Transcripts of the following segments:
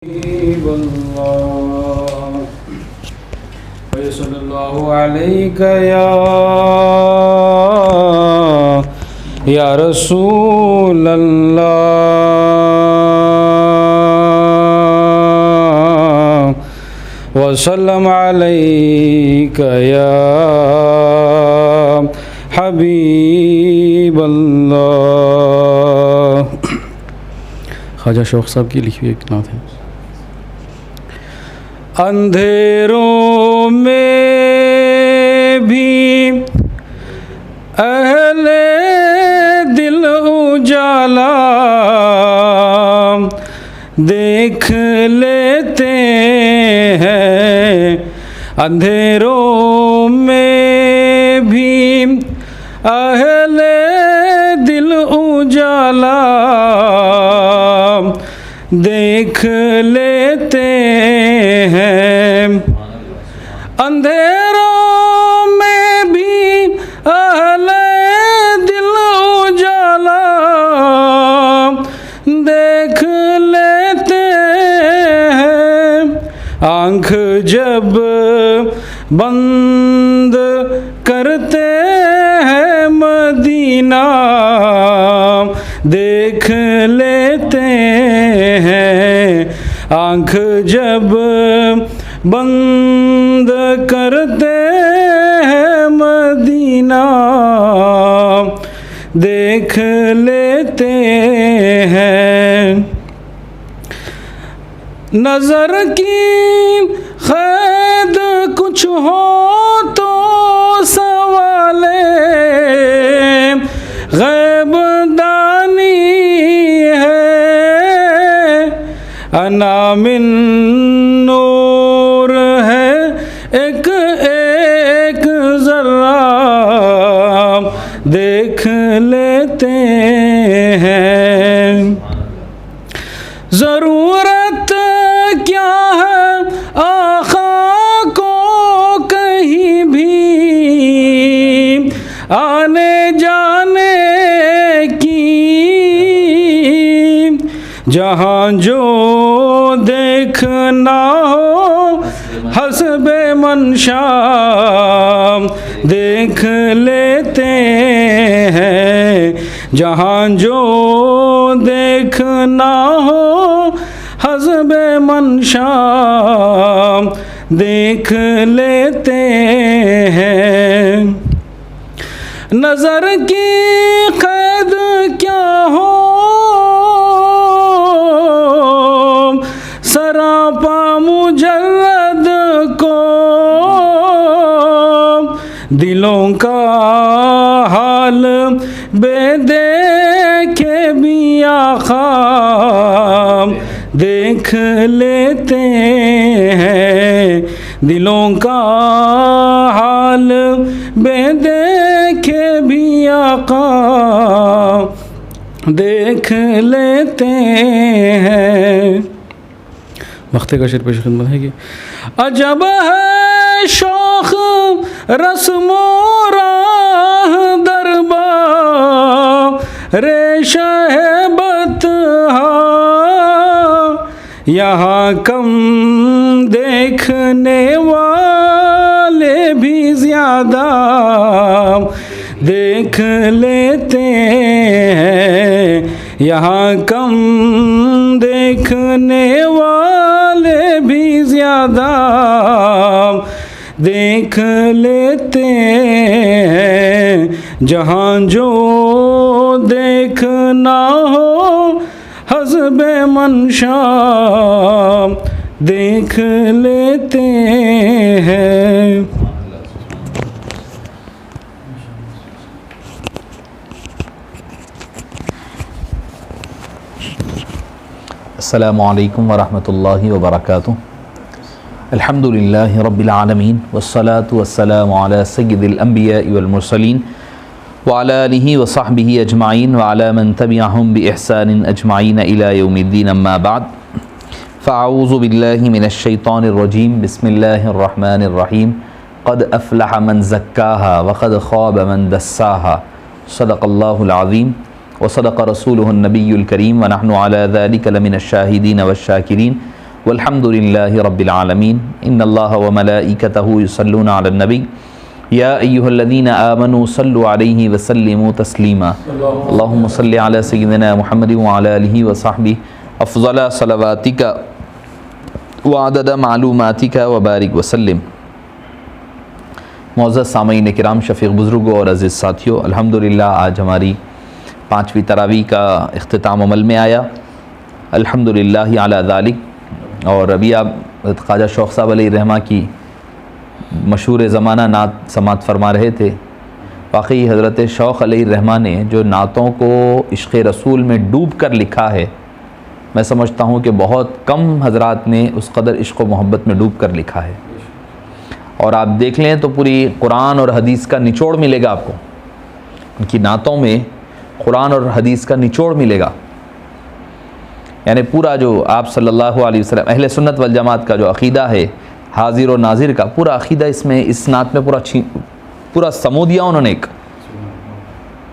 حبيب الله وصلى الله عليك يا رسول الله وسلم عليك يا حبيب الله. خواجہ شوق صاحب کی لکھی ہوئی ایک نعت ہے. اندھیروں میں بھی اہل دل اجالا دیکھ لیتے ہیں. اندھیروں میں بھی اہل دل اجالا دیکھ لیتے ہیں. اندھیروں میں بھی اہل دل اجالا دیکھ لیتے ہیں. آنکھ جب بند کرتے ہیں مدینہ دیکھ لیتے ہیں. آنکھ جب بند کرتے ہیں مدینہ دیکھ لیتے ہیں. نظر کی قید کچھ ہو تو سوال غیب دانی ہے. انا من نور ہے ایک ایک ذرہ دیکھ لیتے ہیں. ضرورت کیا ہے آقا کو کہیں بھی آنے جانے کی. جہاں جو دیکھنا ہو حسب منشا دیکھ لیتے ہیں. جہاں جو دیکھنا ہو حسب منشا دیکھ لیتے ہیں. نظر کی قید کیا ہو سراپا مجرد کو دلوں کا حال بے دیکھے بھی آقا دیکھ لیتے ہیں. دلوں کا حال بے دیکھے بھی آقا دیکھ لیتے ہیں. وقت کا شعر پیش خدمت ہے کہ عجب ہے شوق رسم و راہ دربار شہ بطحا یہاں کم دیکھنے والے بھی زیادہ دیکھ لیتے ہیں. یہاں کم دیکھنے والے بھی زیادہ دیکھ لیتے ہیں. جہاں جو دیکھنا ہو حسب منشا دیکھ لیتے ہیں. السلام علیکم ورحمۃ اللہ وبرکاتہ. الحمدللہ رب العالمین والصلاة والسلام علی سید الانبیاء والمرسلین وعلی آلہ وصحبہ اجمعین وعلی من تبعہم بإحسان اجمعین الی یوم الدین. اما بعد فاعوذ باللہ من الشیطان الرجیم. بسم اللہ الرحمن الرحیم. قد افلح من زکاہا وقد خواب من دساہا. صدق اللہ العظیم. وصدق رسوله النبی الکریم ونحن علی ذلک لمن الشاہدین والشاکرین والحمد للہ رب العالمین ان اللہ وملائکتہ یصلون علی النبی یا ایہا الذین آمنوا صلوا علیہ وسلموا تسلیما اللہم صلی علی سیدنا محمد وعلی آلہ وصحبہ افضل صلواتک وعدد معلوماتک وبارک وسلم۔ معزز سامعین کرام، شفیق بزرگوں اور عزیز ساتھیوں، الحمدللہ آج ہماری 5ویں تراویح کا اختتام عمل میں آیا، الحمدللہ علی ذالک۔ اور ابھی آپ خواجہ شوق صاحب علیہ الرحمہ کی مشہور زمانہ نعت سماعت فرما رہے تھے۔ واقعی حضرت شوق علیہ الرحمہ نے جو نعتوں کو عشق رسول میں ڈوب کر لکھا ہے، میں سمجھتا ہوں کہ بہت کم حضرات نے اس قدر عشق و محبت میں ڈوب کر لکھا ہے۔ اور آپ دیکھ لیں تو پوری قرآن اور حدیث کا نچوڑ ملے گا آپ کو، ان کی نعتوں میں قرآن اور حدیث کا نچوڑ ملے گا، یعنی پورا جو آپ صلی اللہ علیہ وسلم اہل سنت والجماعت کا جو عقیدہ ہے، حاضر و ناظر کا پورا عقیدہ اس نعت میں پورا سمو دیا انہوں نے۔ ایک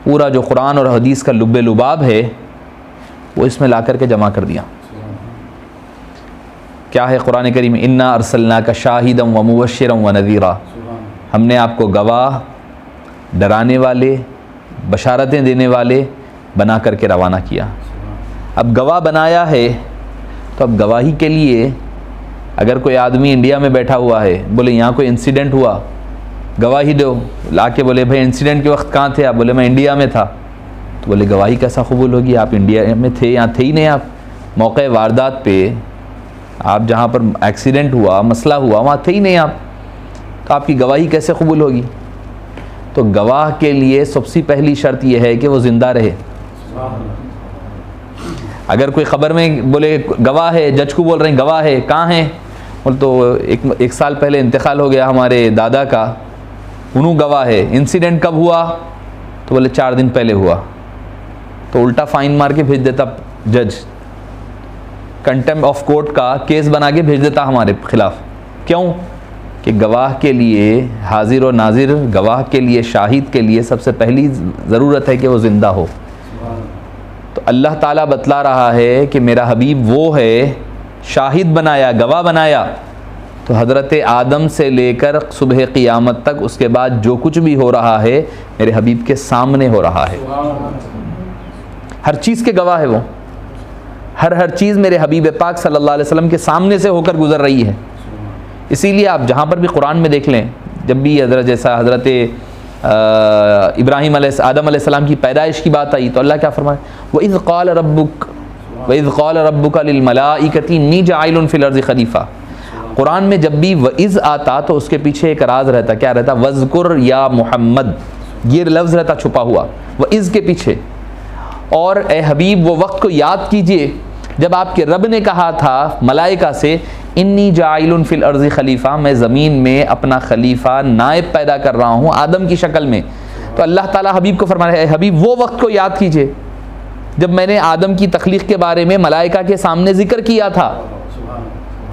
پورا جو قرآن اور حدیث کا لب لباب ہے وہ اس میں لا کر کے جمع کر دیا۔ کیا ہے قرآن کریم؟ انا ارسلناک شاہدا ومبشرا ونذیرا، ہم نے آپ کو گواہ، ڈرانے والے، بشارتیں دینے والے بنا کر کے روانہ کیا۔ اب گواہ بنایا ہے تو اب گواہی کے لیے اگر کوئی آدمی انڈیا میں بیٹھا ہوا ہے، بولے یہاں کوئی انسیڈنٹ ہوا، گواہی دو، لا کے بولے بھائی انسیڈنٹ کے وقت کہاں تھے آپ؟ بولے میں انڈیا میں تھا، تو بولے گواہی کیسا قبول ہوگی؟ آپ انڈیا میں تھے، یہاں تھے ہی نہیں، آپ موقع واردات پہ، آپ جہاں پر ایکسیڈنٹ ہوا، مسئلہ ہوا، وہاں تھے ہی نہیں آپ، تو آپ کی گواہی کیسے قبول ہوگی؟ تو گواہ کے لیے سب سے پہلی شرط یہ ہے کہ وہ زندہ رہے۔ اگر کوئی خبر میں بولے گواہ ہے، جج کو بول رہے ہیں گواہ ہے، کہاں ہیں؟ بولے تو ایک سال پہلے انتقال ہو گیا ہمارے دادا کا، انہوں گواہ ہے۔ انسیڈنٹ کب ہوا؟ تو بولے 4 دن پہلے ہوا، تو الٹا فائن مار کے بھیج دیتا جج، کنٹمپٹ آف کورٹ کا کیس بنا کے بھیج دیتا ہمارے خلاف۔ کیوں؟ کہ گواہ کے لیے، حاضر و ناظر گواہ کے لیے، شاہد کے لیے سب سے پہلی ضرورت ہے کہ وہ زندہ ہو۔ تو اللہ تعالیٰ بتلا رہا ہے کہ میرا حبیب وہ ہے، شاہد بنایا، گواہ بنایا، تو حضرت آدم سے لے کر صبح قیامت تک اس کے بعد جو کچھ بھی ہو رہا ہے میرے حبیب کے سامنے ہو رہا ہے۔ ہر چیز کے گواہ ہے وہ، ہر چیز میرے حبیب پاک صلی اللہ علیہ وسلم کے سامنے سے ہو کر گزر رہی ہے۔ اسی لیے آپ جہاں پر بھی قرآن میں دیکھ لیں، جب بھی حضرت ابراہیم آدم علیہ السلام کی پیدائش کی بات آئی تو اللہ کیا فرمائے؟ وَإِذْ قَالَ رَبُّكَ لِلْمَلَائِكَةِ إِنِّي جَاعِلٌ فِي الْأَرْضِ خَلِيفَةً۔ قرآن میں جب بھی وَإِذْ آتا تو اس کے پیچھے ایک راز رہتا، کیا رہتا؟ وَذْكُرْ یا محمد، یہ لفظ رہتا چھپا ہوا وَإِذْ کے پیچھے۔ اور اے حبیب وہ وقت کو یاد کیجئے جب آپ کے رب نے کہا تھا ملائکہ سے انی جاعل فی الارض خلیفہ، میں زمین میں اپنا خلیفہ نائب پیدا کر رہا ہوں آدم کی شکل میں۔ تو اللہ تعالیٰ حبیب کو فرما رہا ہے اے حبیب وہ وقت کو یاد کیجئے جب میں نے آدم کی تخلیق کے بارے میں ملائکہ کے سامنے ذکر کیا تھا۔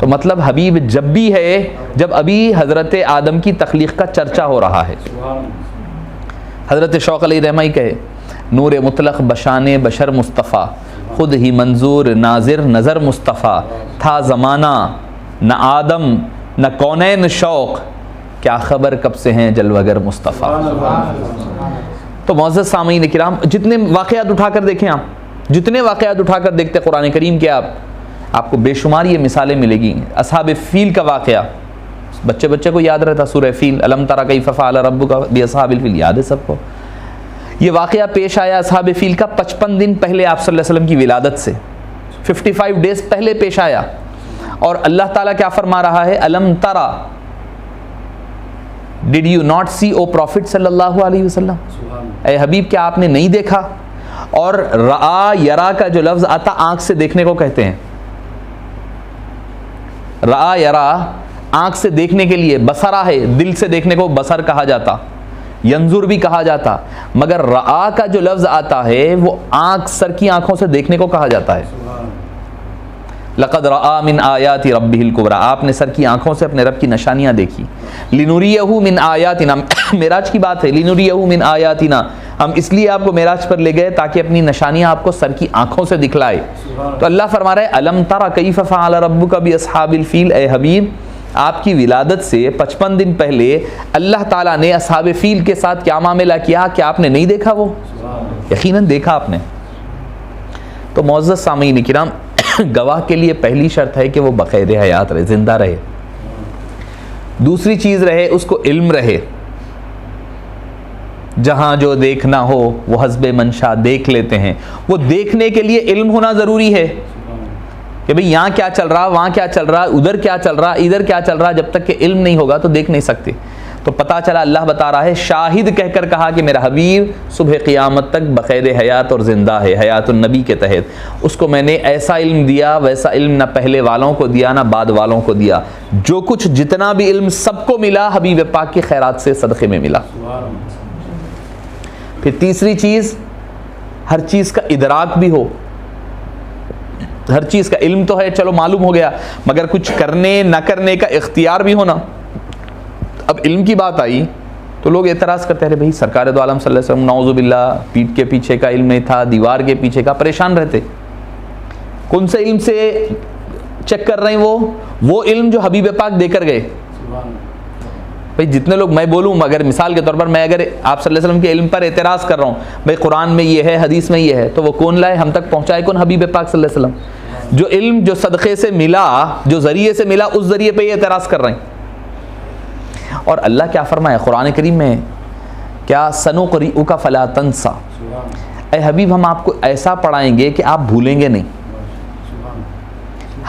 تو مطلب حبیب جب بھی ہے جب ابھی حضرت آدم کی تخلیق کا چرچا ہو رہا ہے۔ حضرت شوق علیہ الرحمہ کہے نور مطلق بشان بشر مصطفیٰ، خود ہی منظور ناظر نظر مصطفیٰ، تھا زمانہ نہ آدم نہ کونین شوق، کیا خبر کب سے ہیں جلوگر مصطفیٰ۔ تو معزز سامعین کرام، جتنے واقعات اٹھا کر دیکھیں، آپ جتنے واقعات اٹھا کر دیکھتے قرآن کریم کے، آپ کو بے شمار یہ مثالیں ملے گی۔ اصحاب فیل کا واقعہ بچے کو یاد رہتا، سورہ فیل، الم تری کیف فعل ربک باصحاب الفیل، یاد ہے سب کو۔ یہ واقعہ پیش آیا اصحاب فیل کا 55 دن پہلے آپ صلی اللہ علیہ وسلم کی ولادت سے، 55 ڈیز پہلے پیش آیا۔ اور اللہ تعالیٰ کیا فرما رہا ہے؟ الم ترا، did you not see O prophet صلی اللہ علیہ وسلم، اے حبیب کیا آپ نے نہیں دیکھا؟ اور رآ یرا کا جو لفظ آتا آنکھ سے دیکھنے کو کہتے ہیں، رآ یرا آنکھ سے دیکھنے کے لیے، بصرہ ہے دل سے دیکھنے کو بصر کہا جاتا، ینظر بھی کہا جاتا، مگر رآ کا جو لفظ آتا ہے وہ آنکھ، سر کی آنکھوں سے دیکھنے کو کہا جاتا ہے۔ لقد رآ من آیات ربہ الکبریٰ، آپ نے سر کی آنکھوں سے اپنے رب کی نشانیاں دیکھی۔ لنریہ من آیاتنا، معراج کی بات ہے، لنریہ من آیاتنا، ہم اس لیے آپ کو معراج پر لے گئے تاکہ اپنی نشانیاں آپ کو سر کی آنکھوں سے دکھلائے. تو اللہ فرما رہا ہے الم تر کیف فعل ربک باصحاب الفیل. اے حبیب آپ کی ولادت سے 55 دن پہلے اللہ تعالیٰ نے اصحاب فیل کے ساتھ کیا معاملہ کیا کہ آپ نے نہیں دیکھا؟ وہ یقیناً دیکھا آپ نے. تو معزز سامعین کرام، گواہ کے لیے پہلی شرط ہے کہ وہ بخیر حیات رہے، زندہ رہے. دوسری چیز رہے اس کو علم رہے، جہاں جو دیکھنا ہو وہ حسب منشا دیکھ لیتے ہیں. وہ دیکھنے کے لیے علم ہونا ضروری ہے کہ بھئی یہاں کیا چل رہا، وہاں کیا چل رہا، ادھر کیا چل رہا، ادھر کیا چل رہا. جب تک کہ علم نہیں ہوگا تو دیکھ نہیں سکتے. تو پتہ چلا اللہ بتا رہا ہے، شاہد کہہ کر کہا کہ میرا حبیب صبح قیامت تک بخیر حیات اور زندہ ہے، حیات النبی کے تحت. اس کو میں نے ایسا علم دیا، ویسا علم نہ پہلے والوں کو دیا نہ بعد والوں کو دیا. جو کچھ جتنا بھی علم سب کو ملا حبیب پاک کی خیرات سے صدقے میں ملا. پھر تیسری چیز، ہر چیز کا ادراک بھی ہو. ہر چیز کا علم تو ہے، چلو معلوم ہو گیا، مگر کچھ کرنے نہ کرنے کا اختیار بھی ہونا. اب علم کی بات آئی تو لوگ اعتراض کرتے رہے، بھائی سرکار دو عالم صلی اللہ علیہ وسلم نعوذ باللہ پیٹھ کے پیچھے کا علم نہیں تھا، دیوار کے پیچھے کا، پریشان رہتے. کون سے علم سے چیک کر رہے ہیں؟ وہ علم جو حبیب پاک دے کر گئے. بھائی جتنے لوگ میں بولوں، اگر مثال کے طور پر میں اگر آپ صلی اللہ علیہ وسلم کے علم پر اعتراض کر رہا ہوں، بھائی قرآن میں یہ ہے، حدیث میں یہ ہے، تو وہ کون لائے ہم تک پہنچائے؟ کون؟ حبیب پاک صلی اللہ علیہ وسلم. جو علم جو صدقے سے ملا، جو ذریعے سے ملا، اس ذریعے پہ یہ اعتراض کر رہے ہیں. اور اللہ کیا فرمایا قرآن کریم میں؟ کیا سنقرئک فلا تنسى. اے حبیب ہم آپ کو ایسا پڑھائیں گے کہ آپ بھولیں گے نہیں.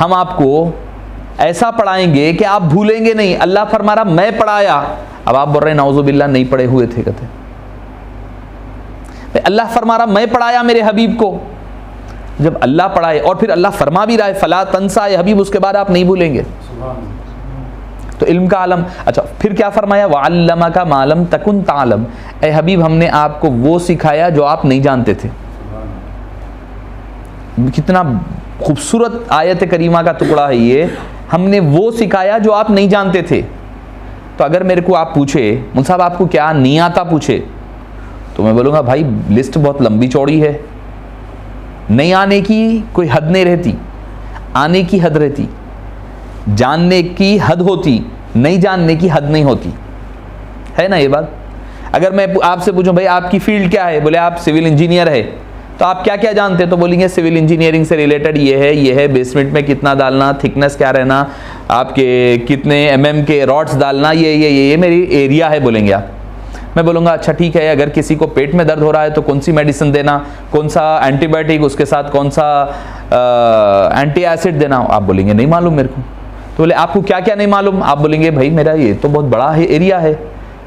ہم آپ کو ایسا پڑھائیں گے کہ آپ بھولیں گے نہیں. اللہ فرما رہا میں پڑھایا، اب آپ بول رہے ہیں نعوذ باللہ نہیں پڑھے ہوئے تھے. کہتے اللہ فرما رہا میں پڑھایا میرے حبیب کو. جب اللہ پڑھائے اور پھر اللہ فرما بھی رہا ہے فلا تنسا، اے حبیب اس کے بعد آپ نہیں بھولیں گے. تو علم کا عالم. اچھا پھر کیا فرمایا؟ وَعَلَّمَكَ مَا لَمْ تَكُنْ تَعْلَمْ. اے حبیب ہم نے آپ کو وہ سکھایا جو آپ نہیں جانتے تھے. کتنا خوبصورت آیت کریمہ کا ٹکڑا ہے یہ. ہم نے وہ سکھایا جو آپ نہیں جانتے تھے. تو اگر میرے کو آپ پوچھے مول صاحب آپ کو کیا نہیں آتا پوچھے، تو میں بولوں گا بھائی لسٹ بہت لمبی چوڑی ہے. نہیں آنے کی کوئی حد نہیں رہتی، آنے کی حد رہتی. جاننے کی حد ہوتی، نہیں جاننے کی حد نہیں ہوتی. ہے نا یہ بات؟ اگر میں آپ سے پوچھوں بھائی آپ کی فیلڈ کیا ہے، بولے آپ سول انجینئر ہے، تو آپ کیا کیا جانتے ہیں؟ تو بولیں گے سول انجینئرنگ سے ریلیٹڈ یہ ہے بیسمنٹ میں کتنا ڈالنا، تھکنس کیا رہنا، آپ کے کتنے mm کے راڈس ڈالنا، یہ میری ایریا ہے بولیں گے آپ. میں بولوں گا اچھا ٹھیک ہے، اگر کسی کو پیٹ میں درد ہو رہا ہے تو کون سی میڈیسن دینا، کون سا اینٹی بایوٹک، اس کے ساتھ کون سا اینٹی ایسڈ دینا، آپ بولیں گے نہیں معلوم میرے کو. تو بولے آپ کو کیا کیا نہیں معلوم؟ آپ بولیں گے بھائی میرا یہ تو بہت بڑا ایریا ہے،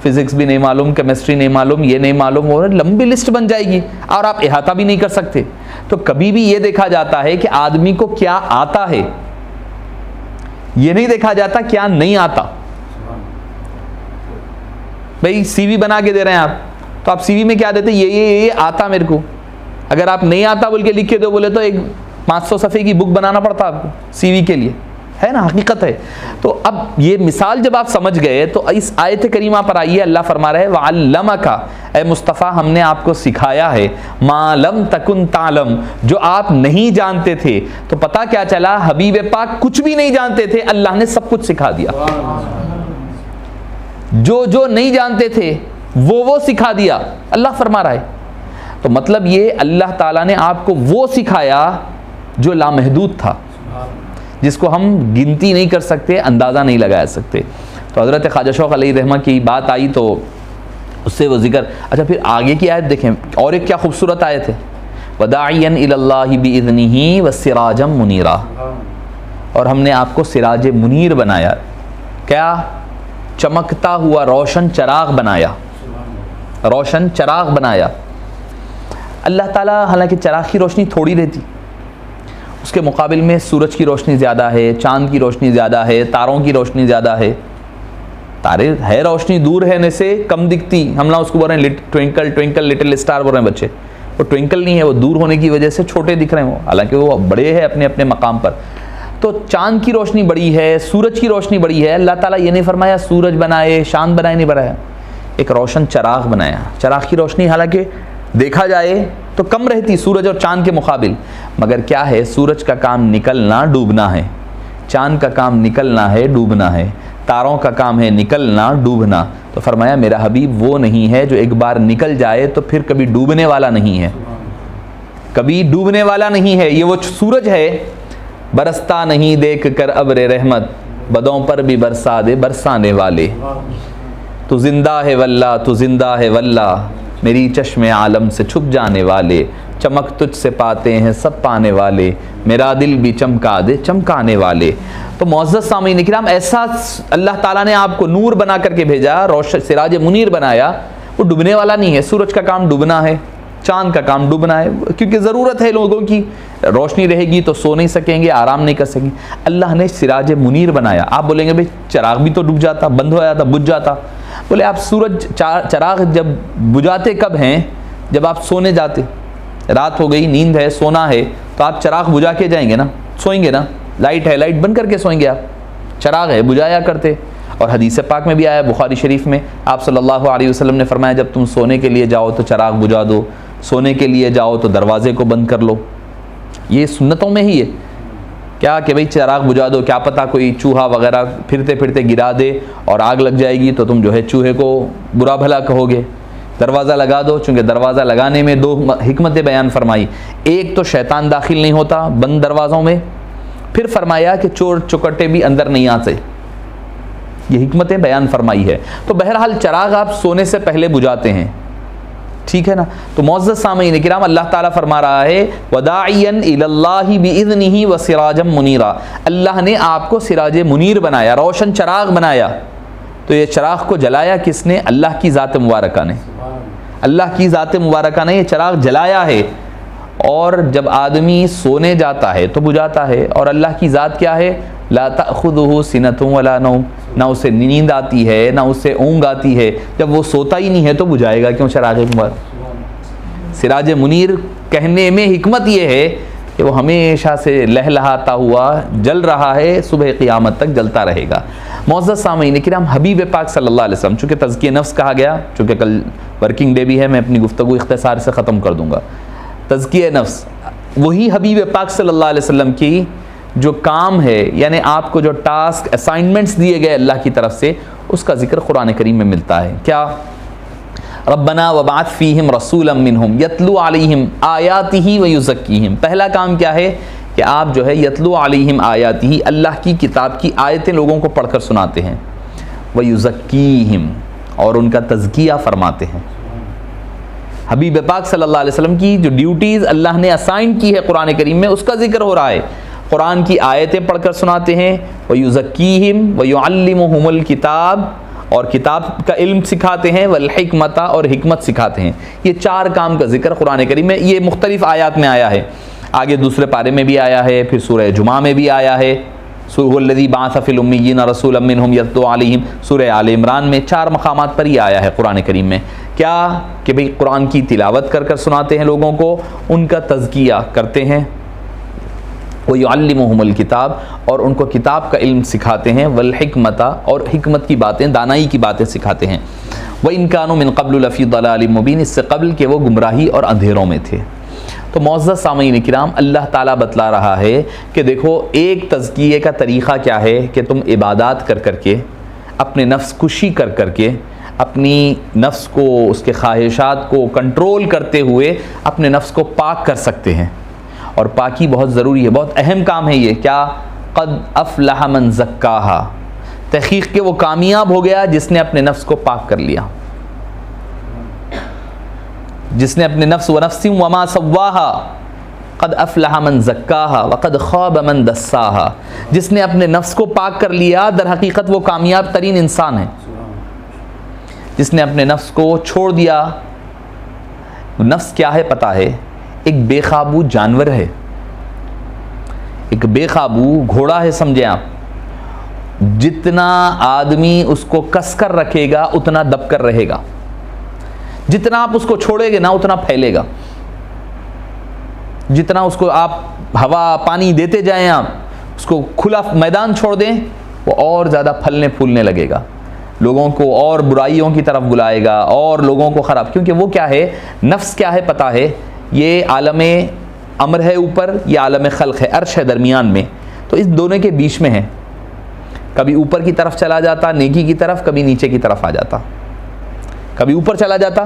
فزکس بھی نہیں معلوم، کیمسٹری نہیں معلوم، یہ نہیں معلوم، اور لمبی لسٹ بن جائے گی اور آپ احاطہ بھی نہیں کر سکتے. تو کبھی بھی یہ دیکھا جاتا ہے کہ آدمی کو کیا آتا ہے، یہ نہیں دیکھا جاتا کیا نہیں آتا. بھائی سی وی بنا کے دے رہے ہیں آپ، تو آپ سی وی میں کیا دیتے؟ یہ آتا میرے کو. اگر آپ نہیں آتا بول کے لکھ کے دو بولے تو ایک 500 صفحے کی بک بنانا پڑتا آپ کو سی وی کے لیے. ہے نا، حقیقت ہے. تو اب یہ مثال جب آپ سمجھ گئے تو اس آیت کریمہ پر آئیے. اللہ فرما رہے وَعَلَّمَكَ، اے مصطفیٰ ہم نے آپ کو سکھایا ہے مَا لَمْ تَكُنْ تَعْلَمْ، جو آپ نہیں جانتے تھے. تو پتہ کیا چلا؟ حبیب پاک کچھ بھی نہیں جانتے تھے، اللہ نے سب کچھ سکھا دیا. جو نہیں جانتے تھے وہ سکھا دیا، اللہ فرما رہا ہے. تو مطلب یہ اللہ تعالیٰ نے آپ کو وہ سکھایا جو لامحدود تھا، جس کو ہم گنتی نہیں کر سکتے، اندازہ نہیں لگا سکتے. تو حضرت خواجہ شوق علیہ رحمہ کی بات آئی تو اس سے وہ ذکر. اچھا پھر آگے کی آیت دیکھیں، اور ایک کیا خوبصورت آیت ہے، وَدَاعِيًا إِلَى اللَّهِ بِإِذْنِهِ وَسِرَاجًا مُنِيرًا. اور ہم نے آپ کو سراج منیر بنایا. کیا؟ چمکتا ہوا روشن چراغ بنایا. روشن چراغ بنایا. اللہ تعالیٰ حالانکہ چراغ کی روشنی تھوڑی رہتی، اس کے مقابل میں سورج کی روشنی زیادہ ہے، چاند کی روشنی زیادہ ہے، تاروں کی روشنی زیادہ ہے. تارے ہے روشنی دور ہے سے کم دکھتی، ہم نہ اس کو بول رہے ہیں ٹوئنکل ٹوئنکل لٹل اسٹار بول رہے ہیں بچے. وہ ٹوئنکل نہیں ہے، وہ دور ہونے کی وجہ سے چھوٹے دکھ رہے ہیں، وہ حالانکہ وہ بڑے ہیں اپنے اپنے مقام پر. تو چاند کی روشنی بڑی ہے، سورج کی روشنی بڑی ہے. اللہ تعالیٰ یہ نہیں فرمایا سورج بنائے، چاند بنائے، نہیں بنایا، ایک روشن چراغ بنایا. چراغ کی روشنی حالانکہ دیکھا جائے تو کم رہتی سورج اور چاند کے مقابل، مگر کیا ہے، سورج کا کام نکلنا ڈوبنا ہے، چاند کا کام نکلنا ہے ڈوبنا ہے، تاروں کا کام ہے نکلنا ڈوبنا. تو فرمایا میرا حبیب وہ نہیں ہے جو ایک بار نکل جائے تو پھر کبھی ڈوبنے والا نہیں ہے، کبھی ڈوبنے والا نہیں ہے. یہ وہ سورج ہے، برستا نہیں دیکھ کر ابر رحمت، بدوں پر بھی برسا دے برسانے والے. تو زندہ ہے واللہ، تو زندہ ہے واللہ، میری چشم عالم سے چھپ جانے والے، چمک تجھ سے پاتے ہیں سب پانے والے، میرا دل بھی چمکا دے چمکانے والے. تو معزز سامعین کرام، ایسا اللہ تعالیٰ نے آپ کو نور بنا کر کے بھیجا، روشن سراج منیر بنایا. وہ ڈوبنے والا نہیں ہے. سورج کا کام ڈوبنا ہے، چاند کا کام ڈوبنا ہے، کیونکہ ضرورت ہے لوگوں کی. روشنی رہے گی تو سو نہیں سکیں گے، آرام نہیں کر سکیں گے. اللہ نے سراج منیر بنایا. آپ بولیں گے بھائی چراغ بھی تو ڈوب جاتا، بند ہو جاتا، بجھ جاتا. بولے آپ سورج چراغ جب بجھاتے کب ہیں؟ جب آپ سونے جاتے، رات ہو گئی، نیند ہے، سونا ہے، تو آپ چراغ بجھا کے جائیں گے نا، سوئیں گے نا. لائٹ ہے، لائٹ بند کر کے سوئیں گے آپ. چراغ ہے، بجھایا کرتے. اور حدیث پاک میں بھی آیا، بخاری شریف میں آپ صلی اللہ علیہ وسلم نے فرمایا جب تم سونے کے لیے جاؤ تو چراغ بجھا دو، سونے کے لیے جاؤ تو دروازے کو بند کر لو. یہ سنتوں میں ہی ہے. کیا کہ بھئی چراغ بجھا دو، کیا پتہ کوئی چوہا وغیرہ پھرتے پھرتے گرا دے اور آگ لگ جائے گی تو تم جو ہے چوہے کو برا بھلا کہو گے. دروازہ لگا دو، چونکہ دروازہ لگانے میں دو حکمتیں بیان فرمائی. ایک تو شیطان داخل نہیں ہوتا بند دروازوں میں، پھر فرمایا کہ چور چکٹے بھی اندر نہیں آتے. یہ حکمتیں بیان فرمائی ہے. تو بہرحال چراغ آپ سونے سے پہلے بجھاتے ہیں، ٹھیک ہے نا. تو معزز سامعین کرام، اللہ تعالیٰ فرما رہا ہے وَدَاعِيًا إِلَى اللَّهِ بِإِذْنِهِ وَسِرَاجًا مُنِيرًا. اللہ نے آپ کو سراج منیر بنایا، روشن چراغ بنایا. تو یہ چراغ کو جلایا کس نے؟ اللہ کی ذات مبارکہ نے. اللہ کی ذات مبارکہ نے یہ چراغ جلایا ہے. اور جب آدمی سونے جاتا ہے تو بجھاتا ہے. اور اللہ کی ذات کیا ہے؟ لا تأخذہ سنۃ ولا نوم، نہ اسے نیند آتی ہے نہ اسے اونگ آتی ہے. جب وہ سوتا ہی نہیں ہے تو بجھائے گا کیوں چراغ مبارک؟ سراج منیر کہنے میں حکمت یہ ہے کہ وہ ہمیشہ سے لہلہاتا ہوا جل رہا ہے، صبح قیامت تک جلتا رہے گا. معزز سامعین کرام، حبیب پاک صلی اللہ علیہ وسلم، چونکہ تزکیہ نفس کہا گیا، چونکہ کل ورکنگ ڈے بھی ہے، میں اپنی گفتگو اختصار سے ختم کر دوں گا. تزکیہ نفس وہی حبیب پاک صلی اللہ علیہ وسلم کی جو کام ہے، یعنی آپ کو جو ٹاسک اسائنمنٹس دیے گئے اللہ کی طرف سے، اس کا ذکر قرآن کریم میں ملتا ہے. کیا؟ ربنا وبعث فیہم رسولا منہم یتلو علیہم آیاتہ ویزکیہم. پہلا کام کیا ہے کہ آپ جو ہے یتلو علیہم آیاتہ، اللہ کی کتاب کی آیتیں لوگوں کو پڑھ کر سناتے ہیں. ویزکیہم، اور ان کا تزکیہ فرماتے ہیں. حبیب پاک صلی اللہ علیہ وسلم کی جو ڈیوٹیز اللہ نے اسائن کی ہے قرآن کریم میں، اس کا ذکر ہو رہا ہے. قرآن کی آیتیں پڑھ کر سناتے ہیں. وَيُزَكِّيهِمْ وَيُعَلِّمُهُمُ الْكِتَابَ، اور کتاب کا علم سکھاتے ہیں. وَالْحِكْمَةَ، اور حکمت سکھاتے ہیں. یہ چار کام کا ذکر قرآن کریم میں یہ مختلف آیات میں آیا ہے. آگے دوسرے پارے میں بھی آیا ہے، پھر سورہ جمعہ میں بھی آیا ہے. سورہ الذی بعث فی الامیین رسولا منہم یتلو علیہم، سورہ آل عمران میں 4 مقامات پر یہ آیا ہے قرآن کریم میں. کیا کہ بھئی قرآن کی تلاوت کر کر سناتے ہیں لوگوں کو، ان کا تزکیہ کرتے ہیں. وَيُعَلِّمُهُمُ الْكِتَابَ، اور ان کو کتاب کا علم سکھاتے ہیں. وَالْحِكْمَةَ، اور حکمت کی باتیں، دانائی کی باتیں سکھاتے ہیں. وَإِنْ كَانُوا مِنْ قَبْلُ لَفِي ضَلَالٍ مُبِينٍ، اس سے قبل کہ وہ گمراہی اور اندھیروں میں تھے. تو معزز سامعین کرام، اللہ تعالیٰ بتلا رہا ہے کہ دیکھو ایک تزکیے کا طریقہ کیا ہے کہ تم عبادات کر کر کے، اپنے نفس کشی کر کر کے، اپنی نفس کو، اس کے خواہشات کو کنٹرول کرتے ہوئے اپنے نفس کو پاک کر سکتے ہیں. اور پاکی بہت ضروری ہے، بہت اہم کام ہے یہ. کیا؟ قد افلح من زکاہا، تحقیق کہ وہ کامیاب ہو گیا جس نے اپنے نفس کو پاک کر لیا، جس نے اپنے نفس ونفس وما سواہا قد افلح من زکاہا وقد خاب من دساہا. جس نے اپنے نفس کو پاک کر لیا در حقیقت وہ کامیاب ترین انسان ہے. جس نے اپنے نفس کو چھوڑ دیا، نفس کیا ہے پتہ ہے؟ ایک بے قابو جانور ہے، ایک بے قابو گھوڑا ہے سمجھیں آپ. جتنا آدمی اس کو کس کر رکھے گا اتنا دب کر رہے گا، جتنا آپ اس کو چھوڑیں گے نا اتنا پھیلے گا. جتنا اس کو آپ ہوا پانی دیتے جائیں، آپ اس کو کھلا میدان چھوڑ دیں، وہ اور زیادہ پھلنے پھولنے لگے گا. لوگوں کو اور برائیوں کی طرف بلائے گا اور لوگوں کو خراب، کیونکہ وہ کیا ہے، نفس کیا ہے پتہ ہے، یہ عالم امر ہے اوپر، یہ عالم خلق ہے، عرش ہے درمیان میں، تو اس دونوں کے بیچ میں ہے، کبھی اوپر کی طرف چلا جاتا نیکی کی طرف، کبھی نیچے کی طرف آ جاتا، کبھی اوپر چلا جاتا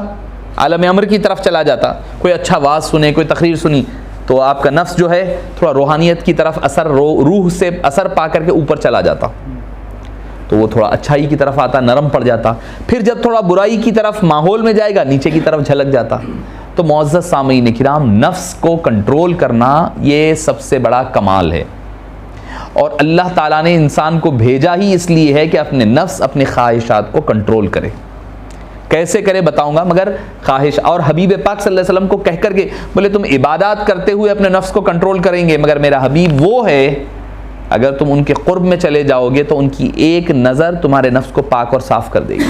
عالم امر کی طرف چلا جاتا، کوئی اچھا واعظ سنے، کوئی تقریر سنی تو آپ کا نفس جو ہے تھوڑا روحانیت کی طرف اثر، روح سے اثر پا کر کے اوپر چلا جاتا، تو وہ تھوڑا اچھائی کی طرف آتا، نرم پڑ جاتا، پھر جب تھوڑا برائی کی طرف ماحول میں جائے گا نیچے کی طرف جھلک جاتا۔ تو معزز سامعین کرام، نفس کو کنٹرول کرنا یہ سب سے بڑا کمال ہے، اور اللہ تعالیٰ نے انسان کو بھیجا ہی اس لیے ہے کہ اپنے نفس، اپنے خواہشات کو کنٹرول کرے۔ کیسے کرے بتاؤں گا، مگر خواہش، اور حبیب پاک صلی اللہ علیہ وسلم کو کہہ کر کے بولے تم عبادات کرتے ہوئے اپنے نفس کو کنٹرول کریں گے، مگر میرا حبیب وہ ہے اگر تم ان کے قرب میں چلے جاؤ گے تو ان کی ایک نظر تمہارے نفس کو پاک اور صاف کر دے گی۔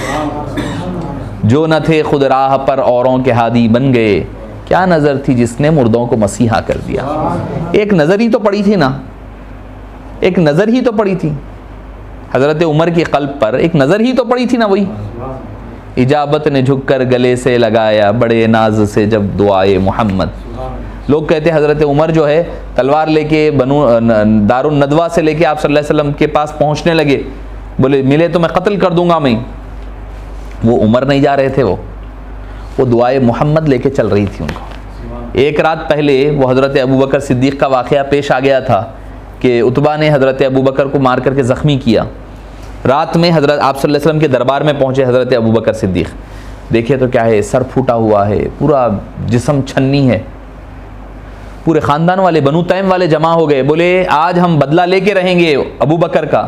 جو نہ تھے خود راہ پر اوروں کے ہادی بن گئے، کیا نظر تھی جس نے مردوں کو مسیحا کر دیا۔ ایک نظر ہی تو پڑی تھی نا، ایک نظر ہی تو پڑی تھی حضرت عمر کے قلب پر، ایک نظر ہی تو پڑی تھی نا، وہی اجابت نے جھک کر گلے سے لگایا بڑے ناز سے جب دعائے محمد۔ لوگ کہتے ہیں حضرت عمر جو ہے تلوار لے کے دار الندوہ سے لے کے آپ صلی اللہ علیہ وسلم کے پاس پہنچنے لگے، بولے ملے تو میں قتل کر دوں گا میں۔ وہ عمر نہیں جا رہے تھے، وہ دعائے محمد لے کے چل رہی تھی ان کو۔ ایک رات پہلے وہ حضرت ابوبکر صدیق کا واقعہ پیش آ گیا تھا کہ عتبہ نے حضرت ابوبکر کو مار کر کے زخمی کیا۔ رات میں حضرت آپ صلی اللہ علیہ وسلم کے دربار میں پہنچے حضرت ابوبکر صدیق، دیکھے تو کیا ہے، سر پھوٹا ہوا ہے، پورا جسم چھنی ہے، پورے خاندان والے بنو تیم والے جمع ہو گئے، بولے آج ہم بدلہ لے کے رہیں گے ابوبکر کا۔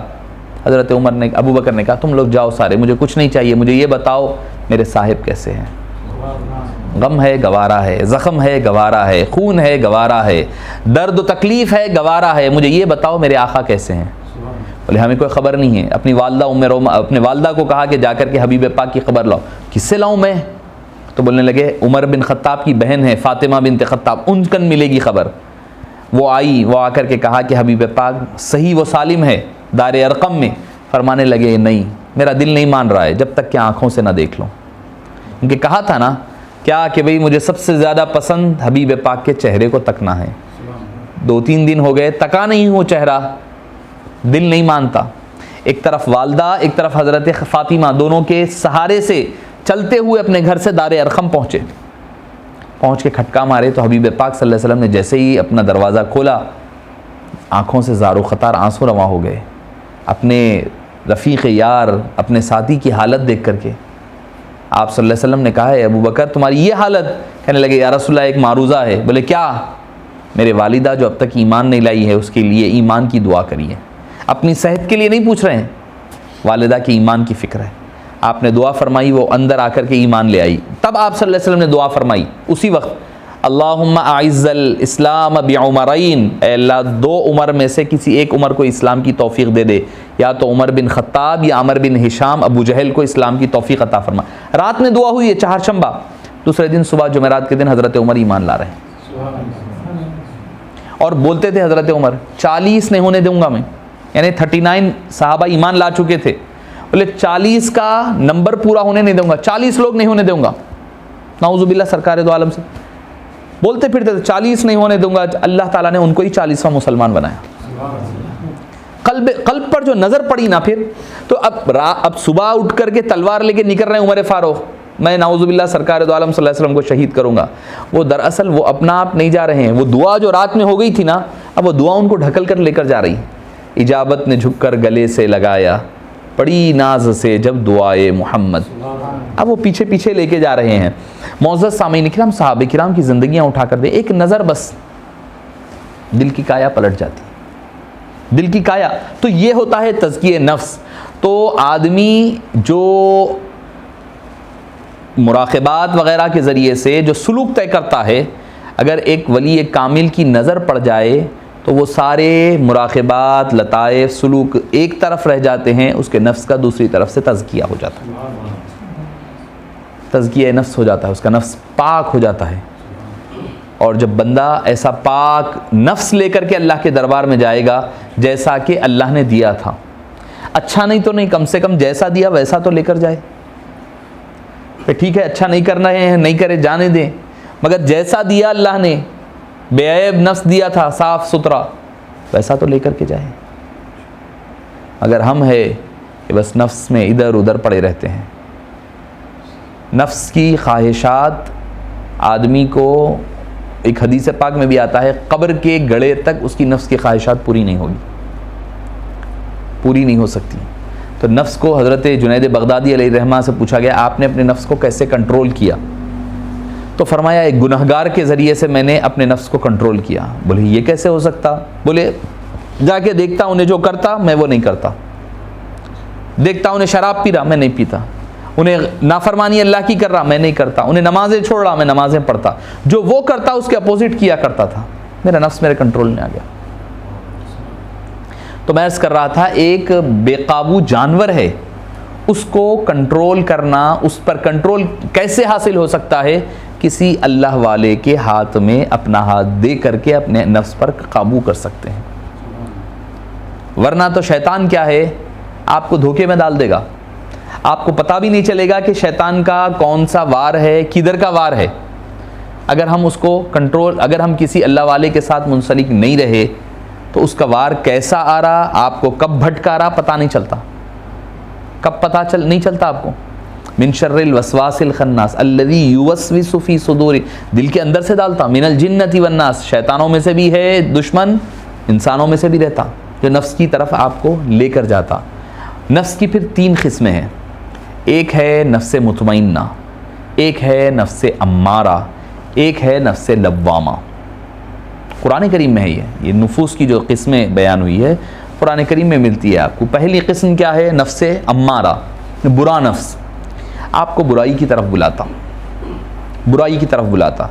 حضرت ابوبکر نے کہا تم لوگ جاؤ سارے، مجھے کچھ نہیں چاہیے، مجھے یہ بتاؤ میرے صاحب کیسے ہیں۔ غم ہے گوارا ہے، زخم ہے گوارا ہے، خون ہے گوارا ہے، درد و تکلیف ہے گوارا ہے، مجھے یہ بتاؤ میرے آقا کیسے ہیں۔ بولے ہمیں کوئی خبر نہیں ہے۔ اپنی والدہ اپنے والدہ کو کہا کہ جا کر کے حبیب پاک کی خبر لاؤ۔ کس سے لاؤں میں؟ تو بولنے لگے عمر بن خطاب کی بہن ہے فاطمہ بنت خطاب، ان کن ملے گی خبر۔ وہ آئی، وہ آ کر کے کہا کہ حبیب پاک صحیح و سالم ہے دار ارقم میں۔ فرمانے لگے نہیں، میرا دل نہیں مان رہا ہے جب تک کہ آنکھوں سے نہ دیکھ لوں، کیونکہ کہا تھا نا کیا کہ بھئی مجھے سب سے زیادہ پسند حبیب پاک کے چہرے کو تکنا ہے۔ 2-3 دن ہو گئے تکا نہیں وہ چہرہ، دل نہیں مانتا۔ ایک طرف والدہ، ایک طرف حضرت فاطمہ، دونوں کے سہارے سے چلتے ہوئے اپنے گھر سے دار ارقم پہنچے۔ پہنچ کے کھٹکا مارے تو حبیب پاک صلی اللہ علیہ وسلم نے جیسے ہی اپنا دروازہ کھولا، آنکھوں سے زار و خطار آنسو رواں ہو گئے، اپنے رفیق یار، اپنے ساتھی کی حالت دیکھ کر کے۔ آپ صلی اللہ علیہ وسلم نے کہا ہے ابوبکر تمہاری یہ حالت؟ کہنے لگے یا رسول اللہ ایک معروضہ ہے۔ بولے کیا؟ میرے والدہ جو اب تک ایمان نہیں لائی ہے اس کے لیے ایمان کی دعا کریے، اپنی صحت کے لیے نہیں پوچھ رہے ہیں، والدہ کے ایمان کی فکر ہے۔ آپ نے دعا فرمائی، وہ اندر آ کر کے ایمان لے آئی۔ تب آپ صلی اللہ علیہ وسلم نے دعا فرمائی اسی وقت، اللہم اعز الاسلام بعمرین، اے اللہ 2 عمر میں سے کسی ایک عمر کو اسلام کی توفیق دے دے، یا تو عمر بن خطاب یا عمر بن ہشام ابو جہل کو اسلام کی توفیق عطا فرما۔ رات میں دعا ہوئی ہے چہارشنبہ، دوسرے دن صبح جمعرات کے دن حضرت عمر ایمان لا رہے ہیں، اور بولتے تھے حضرت عمر 40 نہیں ہونے دوں گا میں، یعنی 39 صحابہ ایمان لا چکے تھے، بولے 40 کا نمبر پورا ہونے نہیں دوں گا، 40 لوگ نہیں ہونے دوں گا، نعوذ باللہ سرکار دو عالم سے بولتے پھرتے تھے 40 نہیں ہونے دوں گا۔ اللہ تعالیٰ نے ان کو ہی 40واں مسلمان بنایا۔ قلب پر جو نظر پڑی نا پھر تو اب صبح اٹھ کر کے تلوار لے کے نکل رہے ہیں عمر فاروق، میں نعوذ باللہ سرکار دو عالم صلی اللہ علیہ وسلم کو شہید کروں گا۔ وہ دراصل وہ اپنا آپ نہیں جا رہے ہیں، وہ دعا جو رات میں ہو گئی تھی نا، اب وہ دعا ان کو ڈھکل کر لے کر جا رہی۔ اجابت نے جھک کر گلے سے لگایا بڑی ناز سے جب دعائے محمد، اب وہ پیچھے پیچھے لے کے جا رہے ہیں۔ معزز سامعین کرام، صحابہ کرام کی زندگیاں اٹھا کر دیں، ایک نظر بس دل کی کایا پلٹ جاتی، دل کی کایا۔ تو یہ ہوتا ہے تزکیہ نفس۔ تو آدمی جو مراقبات وغیرہ کے ذریعے سے جو سلوک طے کرتا ہے، اگر ایک ولی کامل کی نظر پڑ جائے تو وہ سارے مراقبات، لطائف، سلوک ایک طرف رہ جاتے ہیں، اس کے نفس کا دوسری طرف سے تزکیہ ہو جاتا ہے، تزکیہ نفس ہو جاتا ہے، اس کا نفس پاک ہو جاتا ہے۔ اور جب بندہ ایسا پاک نفس لے کر کے اللہ کے دربار میں جائے گا جیسا کہ اللہ نے دیا تھا، اچھا نہیں تو نہیں، کم سے کم جیسا دیا ویسا تو لے کر جائے. کہ ٹھیک ہے اچھا نہیں کر رہے ہیں، نہیں کرے جانے دیں، مگر جیسا دیا اللہ نے، بے عیب نفس دیا تھا صاف ستھرا، ویسا تو لے کر کے جائے. اگر ہم ہے کہ بس نفس میں ادھر ادھر پڑے رہتے ہیں. نفس کی خواہشات آدمی کو، ایک حدیث پاک میں بھی آتا ہے، قبر کے گڑے تک اس کی نفس کی خواہشات پوری نہیں ہوگی، پوری نہیں ہو سکتی. تو نفس کو حضرت جنید بغدادی علیہ الرحمہ سے پوچھا گیا آپ نے اپنے نفس کو کیسے کنٹرول کیا؟ تو فرمایا ایک گنہگار کے ذریعے سے میں نے اپنے نفس کو کنٹرول کیا. بولے یہ کیسے ہو سکتا؟ بولے جا کے دیکھتا انہیں جو کرتا میں وہ نہیں کرتا، دیکھتا انہیں شراب پی رہا میں نہیں پیتا، انہیں نافرمانی اللہ کی کر رہا میں نہیں کرتا، انہیں نمازیں چھوڑ رہا میں نمازیں پڑھتا، جو وہ کرتا اس کے اپوزٹ کیا کرتا تھا. میرا نفس میرے کنٹرول میں آ گیا. تو میں عرض کر رہا تھا ایک بے قابو جانور ہے، اس کو کنٹرول کرنا، اس پر کنٹرول کیسے حاصل ہو سکتا ہے؟ کسی اللہ والے کے ہاتھ میں اپنا ہاتھ دے کر کے اپنے نفس پر قابو کر سکتے ہیں. ورنہ تو شیطان کیا ہے، آپ کو دھوکے میں ڈال دے گا، آپ کو پتہ بھی نہیں چلے گا کہ شیطان کا کون سا وار ہے، کدھر کا وار ہے. اگر ہم اس کو کنٹرول، اگر ہم کسی اللہ والے کے ساتھ منسلک نہیں رہے تو اس کا وار کیسا آ رہا، آپ کو کب بھٹکا رہا پتہ نہیں چلتا، کب نہیں چلتا آپ کو. من شر الوسواس الخناس الذی یوسوس فی صدور، دل کے اندر سے ڈالتا، من الجنۃ والناس، شیطانوں میں سے بھی ہے دشمن، انسانوں میں سے بھی رہتا، جو نفس کی طرف آپ کو لے کر جاتا. نفس کی پھر 3 قسمیں ہیں، ایک ہے نفس مطمئنہ، ایک ہے نفس امارہ، ایک ہے نفس لوامہ. قرآن کریم میں ہے یہ نفوس کی جو قسمیں بیان ہوئی ہے قرآن کریم میں ملتی ہے آپ کو. پہلی قسم کیا ہے؟ نفس امارہ، برا نفس، آپ کو برائی کی طرف بلاتا، برائی کی طرف بلاتا،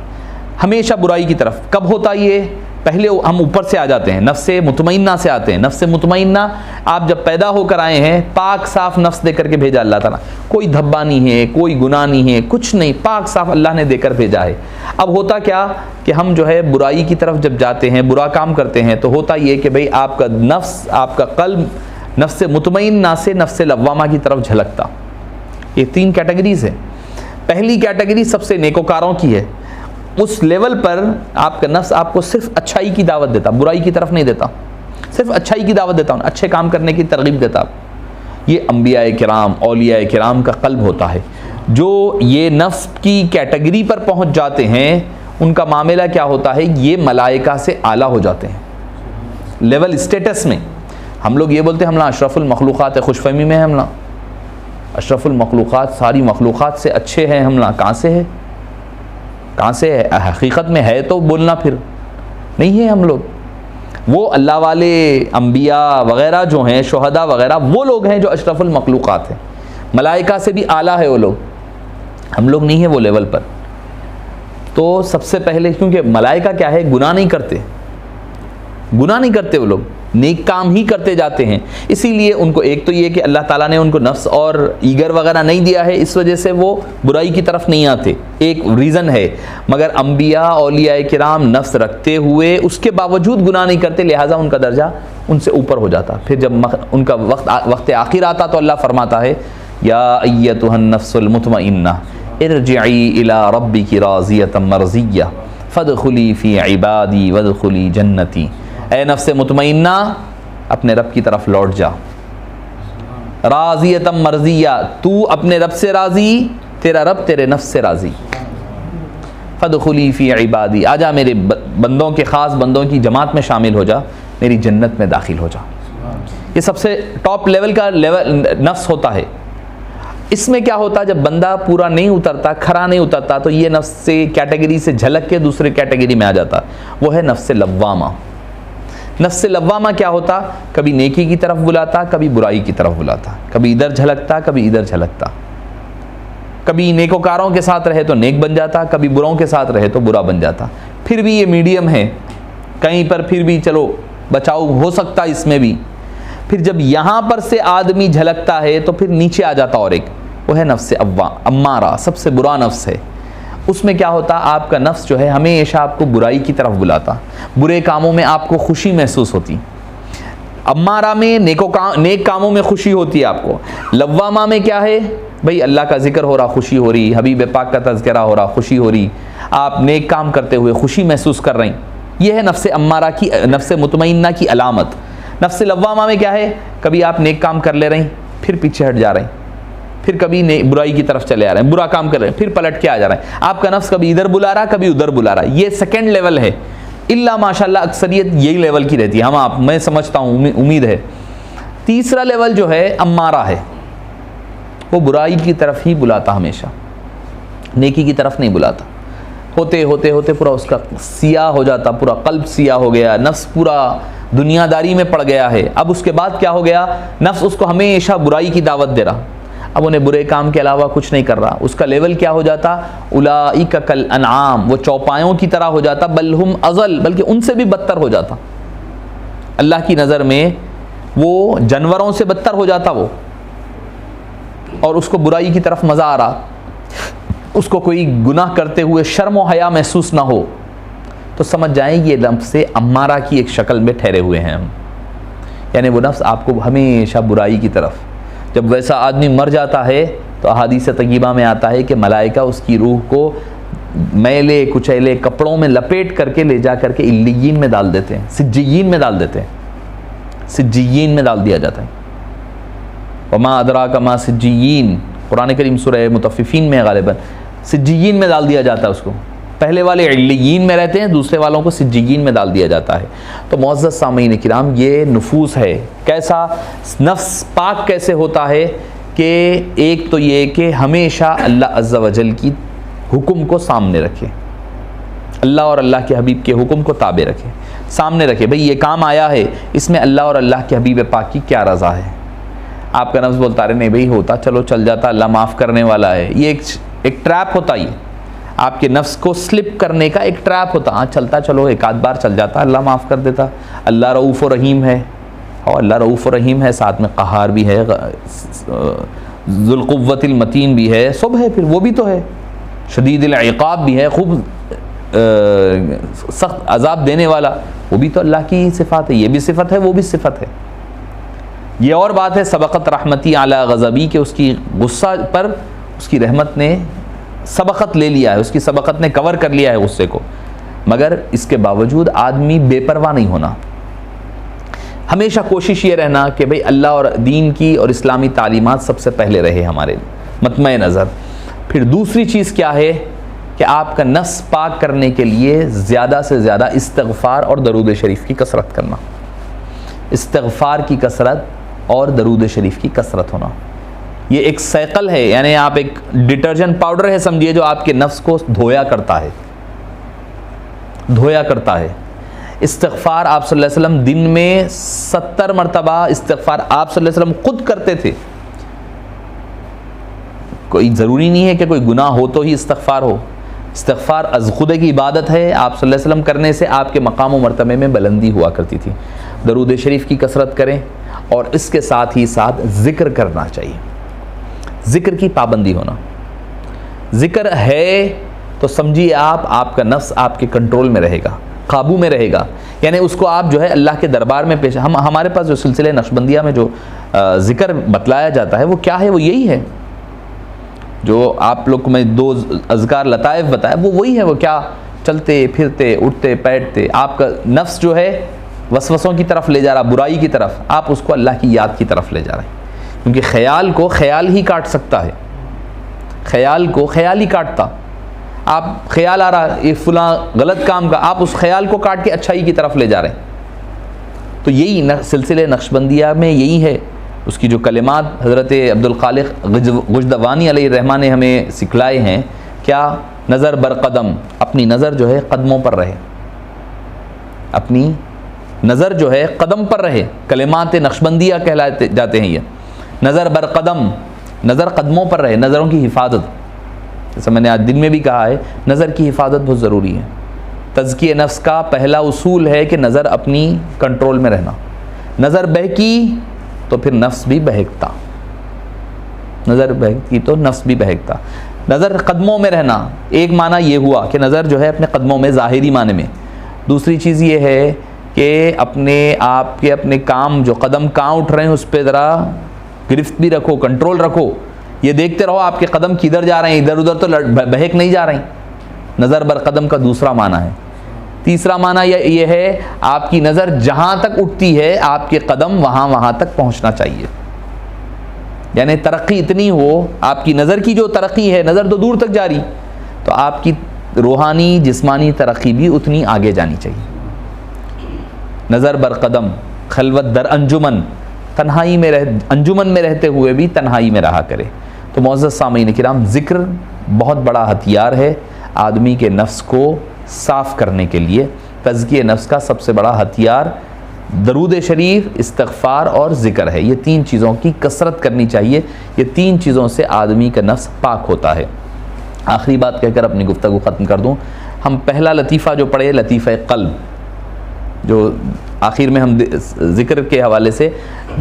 ہمیشہ برائی کی طرف. کب ہوتا یہ؟ پہلے ہم اوپر سے آ جاتے ہیں، نفس مطمئنہ سے آتے ہیں. نفس مطمئنہ آپ جب پیدا ہو کر آئے ہیں، پاک صاف نفس دے کر کے بھیجا اللہ تعالیٰ، کوئی دھبا نہیں ہے، کوئی گناہ نہیں ہے، کچھ نہیں، پاک صاف اللہ نے دے کر بھیجا ہے. اب ہوتا کیا کہ ہم جو ہے برائی کی طرف جب جاتے ہیں، برا کام کرتے ہیں، تو ہوتا یہ کہ بھئی آپ کا نفس، آپ کا قلب نفس مطمئنہ سے نفس لوامہ کی طرف جھلکتا. یہ 3 کیٹیگریز ہیں. پہلی کیٹیگری سب سے نیکوکاروں کی ہے، اس لیول پر آپ کا نفس آپ کو صرف اچھائی کی دعوت دیتا، برائی کی طرف نہیں دیتا، صرف اچھائی کی دعوت دیتا، اچھے کام کرنے کی ترغیب دیتا. یہ انبیاء کرام، اولیاء کرام کا قلب ہوتا ہے. جو یہ نفس کی کیٹیگری پر پہنچ جاتے ہیں ان کا معاملہ کیا ہوتا ہے؟ یہ ملائکہ سے اعلیٰ ہو جاتے ہیں لیول اسٹیٹس میں. ہم لوگ یہ بولتے ہیں ہم نا اشرف المخلوقات ہے، خوش فہمی میں ہم نا اشرف المخلوقات، ساری مخلوقات سے اچھے ہیں ہم نا. کہاں سے ہے؟ کہاں سے ہے؟ حقیقت میں ہے تو بولنا پھر نہیں ہے. ہم لوگ وہ اللہ والے انبیاء وغیرہ جو ہیں، شہداء وغیرہ، وہ لوگ ہیں جو اشرف المخلوقات ہیں، ملائکہ سے بھی اعلیٰ ہے وہ لوگ. ہم لوگ نہیں ہیں وہ لیول پر. تو سب سے پہلے کیونکہ ملائکہ کیا ہے، گناہ نہیں کرتے، گناہ نہیں کرتے، وہ لوگ نیک کام ہی کرتے جاتے ہیں. اسی لیے ان کو ایک تو یہ کہ اللہ تعالیٰ نے ان کو نفس اور ایگر وغیرہ نہیں دیا ہے، اس وجہ سے وہ برائی کی طرف نہیں آتے، ایک ریزن ہے. مگر انبیاء اولیاء کرام نفس رکھتے ہوئے اس کے باوجود گناہ نہیں کرتے، لہٰذا ان کا درجہ ان سے اوپر ہو جاتا. پھر جب ان کا وقت آخر آتا تو اللہ فرماتا ہے یا ایتھا النفس المطمئنہ ارجعی الی ربک راضیۃ مرضیہ فادخلی فی عبادی وادخلی جنتی. اے نفس مطمئنہ اپنے رب کی طرف لوٹ جا، راضیۃ مرضیہ، تو اپنے رب سے راضی، تیرا رب تیرے نفس سے راضی. فادخلی فی عبادی، آ جا میرے بندوں کے، خاص بندوں کی جماعت میں شامل ہو جا، میری جنت میں داخل ہو جا. یہ سب سے ٹاپ لیول کا نفس ہوتا ہے. اس میں کیا ہوتا ہے، جب بندہ پورا نہیں اترتا، کھرا نہیں اترتا، تو یہ نفس سے کیٹیگری سے جھلک کے دوسرے کیٹیگری میں آ جاتا، وہ ہے نفس لوامہ. نفس لوامہ کیا ہوتا؟ کبھی نیکی کی طرف بلاتا، کبھی برائی کی طرف بلاتا، کبھی ادھر جھلکتا، کبھی ادھر جھلکتا. کبھی نیکوکاروں کے ساتھ رہے تو نیک بن جاتا، کبھی بروں کے ساتھ رہے تو برا بن جاتا. پھر بھی یہ میڈیم ہے، کہیں پر پھر بھی چلو بچاؤ ہو سکتا اس میں بھی. پھر جب یہاں پر سے آدمی جھلکتا ہے تو پھر نیچے آ جاتا، اور ایک وہ ہے نفس امارہ، سب سے برا نفس ہے. اس میں کیا ہوتا، آپ کا نفس جو ہے ہمیشہ آپ کو برائی کی طرف بلاتا، برے کاموں میں آپ کو خوشی محسوس ہوتی. امارہ میں نیک کاموں میں خوشی ہوتی ہے آپ کو. لوامہ میں کیا ہے بھئی اللہ کا ذکر ہو رہا خوشی ہو رہی, حبیب پاک کا تذکرہ ہو رہا خوشی ہو رہی, آپ نیک کام کرتے ہوئے خوشی محسوس کر رہی. یہ ہے نفس امارہ کی, نفس مطمئنہ کی علامت. نفس لوامہ میں کیا ہے, کبھی آپ نیک کام کر لے رہی پھر پیچھے ہٹ جا رہے ہیں, پھر کبھی برائی کی طرف چلے آ رہے ہیں, برا کام کر رہے ہیں پھر پلٹ کے آ جا رہے ہیں. آپ کا نفس کبھی ادھر بلا رہا کبھی ادھر بلا رہا. یہ سیکنڈ لیول ہے. اللہ ماشاءاللہ اکثریت یہی لیول کی رہتی ہے, میں سمجھتا ہوں, امید ہے. تیسرا لیول جو ہے امارہ ہے, وہ برائی کی طرف ہی بلاتا, ہمیشہ نیکی کی طرف نہیں بلاتا. ہوتے ہوتے ہوتے پورا اس کا سیاہ ہو جاتا, پورا قلب سیاہ ہو گیا, نفس پورا دنیا داری میں پڑ گیا ہے. اب اس کے بعد کیا ہو گیا, نفس اس کو ہمیشہ برائی کی دعوت دے رہا, اب انہیں برے کام کے علاوہ کچھ نہیں کر رہا. اس کا لیول کیا ہو جاتا, اولئک کالانعام, وہ چوپایوں کی طرح ہو جاتا, بل ہم اضل, بلکہ ان سے بھی بدتر ہو جاتا. اللہ کی نظر میں وہ جانوروں سے بدتر ہو جاتا وہ, اور اس کو برائی کی طرف مزہ آ رہا. اس کو کوئی گناہ کرتے ہوئے شرم و حیا محسوس نہ ہو تو سمجھ جائیں یہ نفس امارہ کی ایک شکل میں ٹھہرے ہوئے ہیں ہم. یعنی وہ نفس آپ کو ہمیشہ برائی کی طرف. جب ویسا آدمی مر جاتا ہے تو احادیث طیبہ میں آتا ہے کہ ملائکہ اس کی روح کو میلے کچیلے کپڑوں میں لپیٹ کر کے لے جا کر کے علیین میں ڈال دیتے ہیں, سجیین میں ڈال دیتے ہیں, سجیین میں ڈال دیا جاتا ہے. وما ادراک ما سجیین, قرآن کریم سورہ مطففین میں غالباً سجیین میں ڈال دیا جاتا ہے اس کو. پہلے والے علیین میں رہتے ہیں, دوسرے والوں کو سجیین میں ڈال دیا جاتا ہے. تو معزز سامعین کرام, یہ نفوس ہے. کیسا نفس پاک کیسے ہوتا ہے کہ ایک تو یہ کہ ہمیشہ اللہ عز و جل کی حکم کو سامنے رکھے, اللہ اور اللہ کے حبیب کے حکم کو تابع رکھے, سامنے رکھے. بھئی یہ کام آیا ہے, اس میں اللہ اور اللہ کے حبیب پاک کی کیا رضا ہے. آپ کا نفس بولتا رہے نہیں بھئی ہوتا چلو چل جاتا, اللہ معاف کرنے والا ہے. یہ ایک ٹریپ ہوتا ہے, آپ کے نفس کو سلپ کرنے کا ایک ٹریپ ہوتا. ہاں چلتا چلو, ایک آدھ بار چل جاتا, اللہ معاف کر دیتا. اللہ رؤوف و رحیم ہے, اور اللہ رؤوف و رحیم ہے, ساتھ میں قہار بھی ہے, ذوالقوۃ المتین بھی ہے, سب ہے. پھر وہ بھی تو ہے, شدید العقاب بھی ہے, خوب سخت عذاب دینے والا, وہ بھی تو اللہ کی صفات ہے. یہ بھی صفت ہے, وہ بھی صفت ہے. یہ اور بات ہے سبقت رحمتی علی غضبی, کہ اس کی غصہ پر اس کی رحمت نے سبقت لے لیا ہے, اس کی سبقت نے کور کر لیا ہے غصے کو. مگر اس کے باوجود آدمی بے پرواہ نہیں ہونا, ہمیشہ کوشش یہ رہنا کہ بھئی اللہ اور دین کی اور اسلامی تعلیمات سب سے پہلے رہے ہمارے مطمع نظر. پھر دوسری چیز کیا ہے کہ آپ کا نفس پاک کرنے کے لیے زیادہ سے زیادہ استغفار اور درود شریف کی کثرت کرنا. استغفار کی کثرت اور درود شریف کی کثرت ہونا, یہ ایک سائیکل ہے. یعنی آپ ایک ڈٹرجنٹ پاؤڈر ہے سمجھیے, جو آپ کے نفس کو دھویا کرتا ہے, دھویا کرتا ہے. استغفار آپ صلی اللہ علیہ وسلم دن میں 70 مرتبہ استغفار آپ صلی اللہ علیہ وسلم خود کرتے تھے. کوئی ضروری نہیں ہے کہ کوئی گناہ ہو تو ہی استغفار ہو. استغفار از خود کی عبادت ہے, آپ صلی اللہ علیہ وسلم کرنے سے آپ کے مقام و مرتبے میں بلندی ہوا کرتی تھی. درود شریف کی کثرت کریں, اور اس کے ساتھ ہی ساتھ ذکر کرنا چاہیے. ذکر کی پابندی ہونا. ذکر ہے تو سمجھیے آپ کا نفس آپ کے کنٹرول میں رہے گا, قابو میں رہے گا. یعنی اس کو آپ جو ہے اللہ کے دربار میں پیش, ہمارے پاس جو سلسلہ نقشبندیہ میں جو ذکر بتلایا جاتا ہے وہ کیا ہے, وہ یہی ہے جو آپ لوگ کو میں 2 اذکار لطائف بتایا, وہ وہی ہے. وہ کیا, چلتے پھرتے اٹھتے بیٹھتے آپ کا نفس جو ہے وسوسوں کی طرف لے جا رہا, برائی کی طرف, آپ اس کو اللہ کی یاد کی طرف لے جا رہے ہیں. کیونکہ خیال کو خیال ہی کاٹ سکتا ہے, خیال کو خیال ہی کاٹتا. آپ خیال آ رہا یہ فلاں غلط کام کا, آپ اس خیال کو کاٹ کے اچھائی کی طرف لے جا رہے ہیں. تو یہی سلسلے نقشبندیہ میں یہی ہے. اس کی جو کلمات حضرت عبدالخالق غجدوانی علیہ الرحمٰن نے ہمیں سکھلائے ہیں, کیا, نظر بر قدم, اپنی نظر جو ہے قدموں پر رہے, اپنی نظر جو ہے قدم پر رہے. کلمات نقشبندیہ کہلاتے جاتے ہیں یہ. نظر بر قدم, نظر قدموں پر رہے, نظروں کی حفاظت. جیسا میں نے آج دن میں بھی کہا ہے, نظر کی حفاظت بہت ضروری ہے. تزکیہ نفس کا پہلا اصول ہے کہ نظر اپنی کنٹرول میں رہنا. نظر بہکی تو پھر نفس بھی بہکتا, نظر بہکتی تو نفس بھی بہکتا. نظر قدموں میں رہنا, ایک معنی یہ ہوا کہ نظر جو ہے اپنے قدموں میں ظاہری معنی میں. دوسری چیز یہ ہے کہ اپنے آپ کے اپنے کام جو قدم کہاں اٹھ رہے ہیں اس پہ ذرا گرفت بھی رکھو، کنٹرول رکھو. یہ دیکھتے رہو آپ کے قدم کدھر جا رہے ہیں، ادھر ادھر تو بہک نہیں جا رہے ہیں. نظر بر قدم کا دوسرا معنی ہے. تیسرا معنی یہ ہے آپ کی نظر جہاں تک اٹھتی ہے آپ کے قدم وہاں تک پہنچنا چاہیے. یعنی ترقی اتنی ہو، آپ کی نظر کی جو ترقی ہے، نظر تو دور تک جاری، تو آپ کی روحانی جسمانی ترقی بھی اتنی آگے جانی چاہیے. نظر بر قدم، خلوت در انجمن، تنہائی میں انجمن میں رہتے ہوئے بھی تنہائی میں رہا کرے. تو معزز سامعین کرام، ذکر بہت بڑا ہتھیار ہے آدمی کے نفس کو صاف کرنے کے لیے. تزکیہ نفس کا سب سے بڑا ہتھیار درود شریف، استغفار اور ذکر ہے. یہ تین چیزوں کی کثرت کرنی چاہیے. یہ تین چیزوں سے آدمی کا نفس پاک ہوتا ہے. آخری بات کہہ کر اپنی گفتگو ختم کر دوں. ہم پہلا لطیفہ جو پڑھے، لطیفہ قلب، جو آخر میں ہم ذکر کے حوالے سے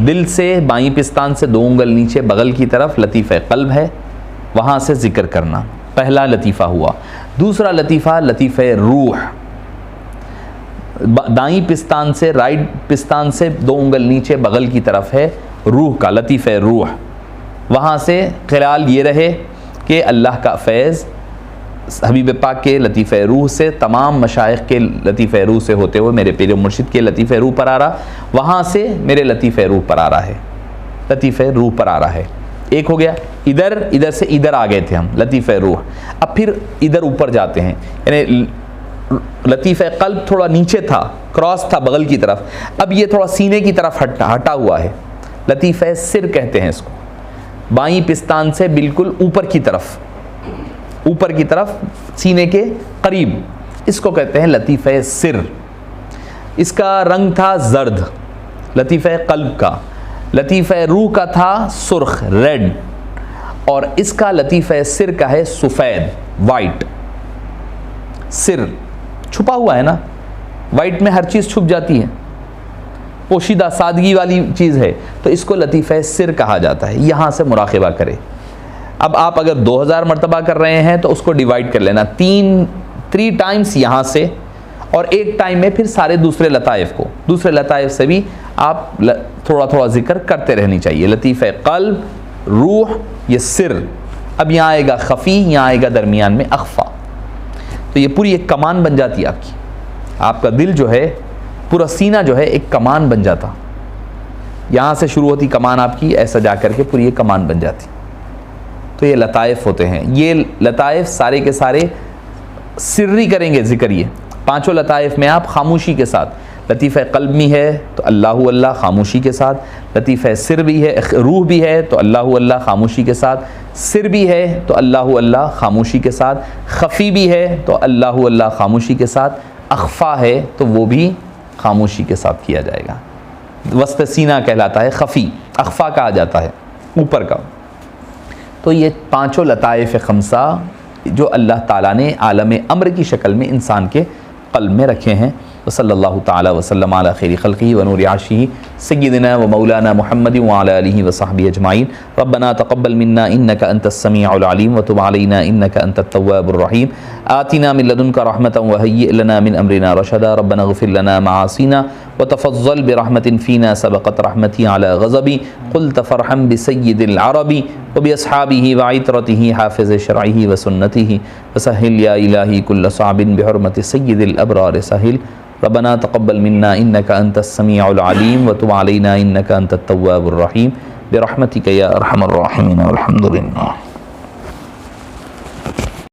دل سے بائیں پستان سے 2 انگل نیچے بغل کی طرف لطیفہ قلب ہے، وہاں سے ذکر کرنا پہلا لطیفہ ہوا. دوسرا لطیفہ لطیفہ روح، دائیں پستان سے رائٹ پستان سے 2 انگل نیچے بغل کی طرف ہے روح کا لطیفہ روح. وہاں سے خیال یہ رہے کہ اللہ کا فیض حبیب پاک کے لطیفہ روح سے، تمام مشائخ کے لطیفہ روح سے ہوتے ہوئے میرے پیر مرشد کے لطیفہ روح پر آ رہا، وہاں سے میرے لطیفہ روح پر آ رہا ہے. لطیفہ روح پر آ رہا ہے. ایک ہو گیا. ادھر سے ادھر آ گئے تھے ہم لطیفہ روح. اب پھر ادھر اوپر جاتے ہیں. یعنی لطیفہ قلب تھوڑا نیچے تھا، کراس تھا بغل کی طرف، اب یہ تھوڑا سینے کی طرف ہٹا ہوا ہے. لطیفہ سر کہتے ہیں اس کو. بائیں پستان سے بالکل اوپر کی طرف سینے کے قریب، اس کو کہتے ہیں لطیفہ سر. اس کا رنگ تھا زرد لطیفہ قلب کا. لطیفہ روح کا تھا سرخ ریڈ، اور اس کا لطیفہ سر کا ہے سفید وائٹ. سر چھپا ہوا ہے نا، وائٹ میں ہر چیز چھپ جاتی ہے، پوشیدہ سادگی والی چیز ہے، تو اس کو لطیفہ سر کہا جاتا ہے. یہاں سے مراقبہ کرے. اب آپ اگر 2000 مرتبہ کر رہے ہیں تو اس کو ڈیوائڈ کر لینا، 3 ٹائمز یہاں سے، اور ایک ٹائم میں پھر سارے دوسرے لطائف سے بھی آپ تھوڑا تھوڑا ذکر کرتے رہنی چاہیے. لطیفہ قلب، روح، یہ سر. اب یہاں آئے گا خفی، یہاں آئے گا درمیان میں اخفا. تو یہ پوری ایک کمان بن جاتی ہے آپ کی. آپ کا دل جو ہے، پورا سینہ جو ہے ایک کمان بن جاتا. یہاں سے شروع ہوتی کمان آپ کی، ایسا جا کر کے پوری ایک کمان بن جاتی. تو یہ لطائف ہوتے ہیں. یہ لطائف سارے کے سارے سری کریں گے ذکر. یہ 5 لطائف میں آپ خاموشی کے ساتھ، لطیفہ قلب بھی ہے تو اللہ اللہ خاموشی کے ساتھ، لطیفہ سر بھی ہے، روح بھی ہے تو اللہ اللہ خاموشی کے ساتھ، سر بھی ہے تو اللہ اللہ خاموشی کے ساتھ، خفی بھی ہے تو اللہ اللہ خاموشی کے ساتھ، اخفا ہے تو وہ بھی خاموشی کے ساتھ کیا جائے گا. وسط سینہ کہلاتا ہے خفی، اخفا کہا جاتا ہے اوپر کا. تو یہ 5 لطائف خمسہ جو اللہ تعالیٰ نے عالم امر کی شکل میں انسان کے قلب میں رکھے ہیں. وصلی اللہ تعالی وسلم علی خیر خلقہ ونور عرشہ سیدنا و مولانا محمد وعلی آلہ وصحبہ اجمعین. ربنا تقبل منا انک انت السمیع العلیم وتب علینا انک انت التواب الرحیم. آتنا من لدنک رحمۃ وہیئ لنا من امرنا رشدا. ربنا اغفر لنا معاصینا وتفضل برحمۃ فینا سبقت رحمتی علی غضبی. قلت فرحم بسید العرب وباصحابہ وعطرتہ حافظ شرعہ وسنتہ وسہل یا الہی کل صعب بحرمۃ سید الابرار سہل. ربنا تقبل منا انك انت السميع العليم وتب علينا انك انت التواب الرحيم برحمتك يا ارحم الراحمين والحمد لله.